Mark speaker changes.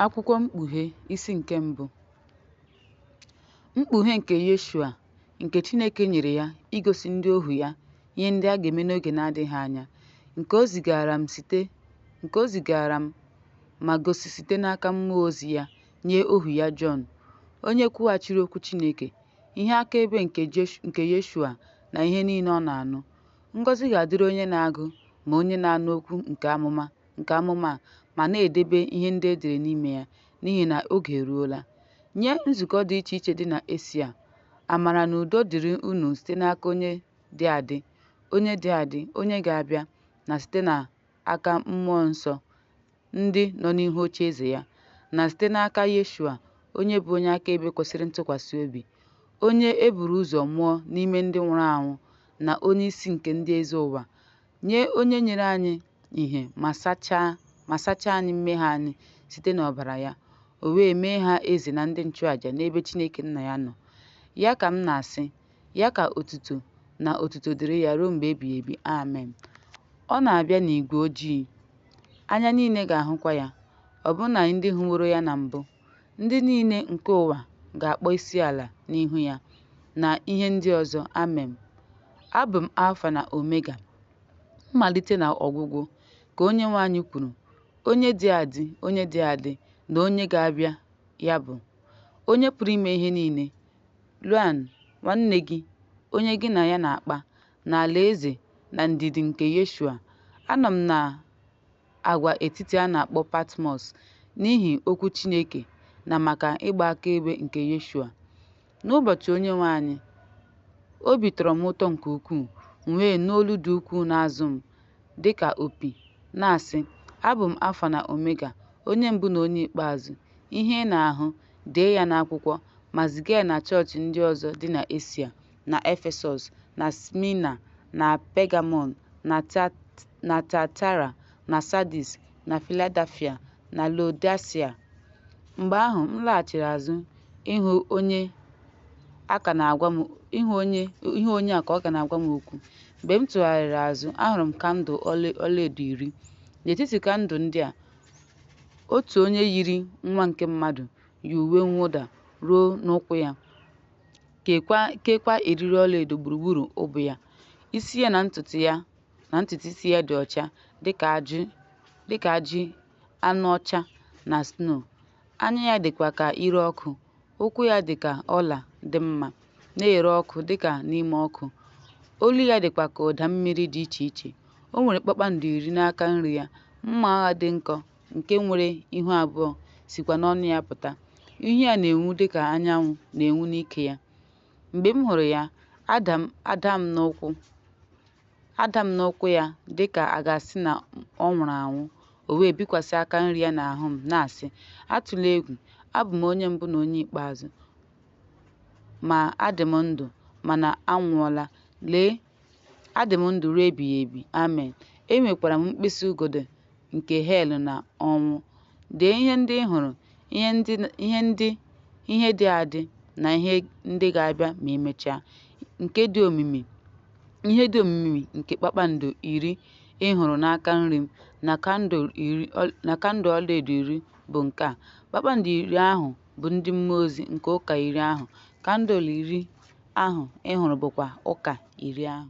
Speaker 1: Akwụkwọ Mkpughe isi nke mbụ. Mkpughe nke Yeshua nke Chineke nyere ya igosi ndị ohu ya ihe ndị a ga-eme n'oge na-adịghị anya, nke o zigara m ma gosi site n'aka mmụọ ozi ya nye ohu ya Jọn, onye kwughachiri okwu Chineke, ihe akaebe nke Yeshua na ihe niile ọ na-anụ. Ngọzi ga-adịrị onye na-agụ ma onye na-anụ okwu nke amụma ma na-edebe ihe ndị e dere n'ime ya, n'ihi na oge eruola. Nye nzukọ dị iche iche dị na Esia, amara na udo dịrị unu site n'aka onye dị adị, onye ga-abịa, na site n'aka mmụọ nsọ ndị nọ n'ihu ocheeze ya, na site n'aka Yeshua, onye bụ onye akaebe kwesịrị ntụkwasị obi, onye e buru ụzọ mụọ n'ime ndị nwụrụ anwụ, na onye isi nke ndị eze ụwa. Nye onye nyere anyị ìhè ma sachaa anyị mmehie anyị site n'ọbara ya, o wee mee ha eze na ndị nchụàjà n'ebe Chineke Nna ya nọ. Ya ka m na-asị, ya ka otuto dịrị ya ruo mgbe ebighị ebi. Amen. Ọ na-abịa n'igwe ojii, anya niile ga-ahụkwa ya, ọbụna ndị hụworo ya na mbụ. Ndị niile nke ụwa ga-akpọ isi ala n'ihu ya, na ihe ndị ọzọ. Amen. Abụ m Alfa na Omega, mmalite na ọgwụgwụ, ka Onyenwe anyị kwuru, onye dị adị na onye ga-abịa, ya bụ onye pụrụ ime ihe niile. Luan, nwanne gị, onye gị na ya na-akpa, na alaeze na ndidi nke Yeshua. Anọ m na agwa etiti a na-akpọ Patmos n'ihi okwu Chineke na maka ịgba akaebe nke Yeshua. N'ụbọchị Onyenwe anyị, obi tọrọ m ụtọ nke ukwuu, m wee nụ olu dị ukwuu n'azụ m dịka opi, na-asị, abụ m Alfa na Omega, onye mbụ na onye ikpeazụ. Ihe ị na-ahụ, dee ya n'akwụkwọ, ma ziga ya na chọọchị ndị ọzọ dị na Esia, na Efesọs, na Smyrna, na Pegamọn, na Tiatira, na Sardis, na Filadelfia, na Laodicea. Mgbe ahụ m laghachiri azụ ịhụ onye a ka ọ na-agwa m okwu. Mgbe m tụgharịrị azụ, ahụrụ m kandụl ọlaedo 10. N'etiti kandụl ndị a, otu onye yiri nwa nke mmadụ yi uwe mwụda ruo n'ụkwụ ya, keekwa eriri ọlaedo gburugburu ubu ya. Isi ya na ntutu isi ya dị ọcha dịka ajị anụ ọcha na snow. Anya ya dịkwa ka ire ọkụ. Ụkwụ ya dị ka ọla dị mma, na-ere ọkụ dịka n'ime ọkụ. Olu ya dịkwa ka ụda mmiri dị iche iche. O nwere kpakpando 10 n'aka nri ya. Mma agha dị nkọ nke nwere ihu abụọ sikwa n'ọnụ ya pụta. Ihu ya na-enwu dịka anyanwụ na-enwu n'ike ya. Mgbe m hụrụ ya, ada m n'ụkwụ ya dịka a ga-asị na ọ nwụrụ anwụ. O wee bikwasị aka nri ya n'ahụ m, na-asị, atụla egwu, abụ m onye mbụ na onye ikpeazụ, ma adị m ndụ, mana anwụọla. Lee, adị m ndụ ruo ebighị ebi. Amen. Enwekwara m mkpịsị ugodi nke hel na ọnwụ. Dee ihe ndị ị hụrụ, ihe dị adị na ihe ndị ga-abịa ma emechaa, ihe dị omimi nke kpakpando 10 ị hụrụ n'aka nri m, na kandụl ọlaedo 10 bụ nke a. Kpakpando 10 ahụ bụ ndị mmụọ ozi nke ụka 10 ahụ. Kandụl 10 ahụ ị hụrụ bụkwa ụka 10 ahụ.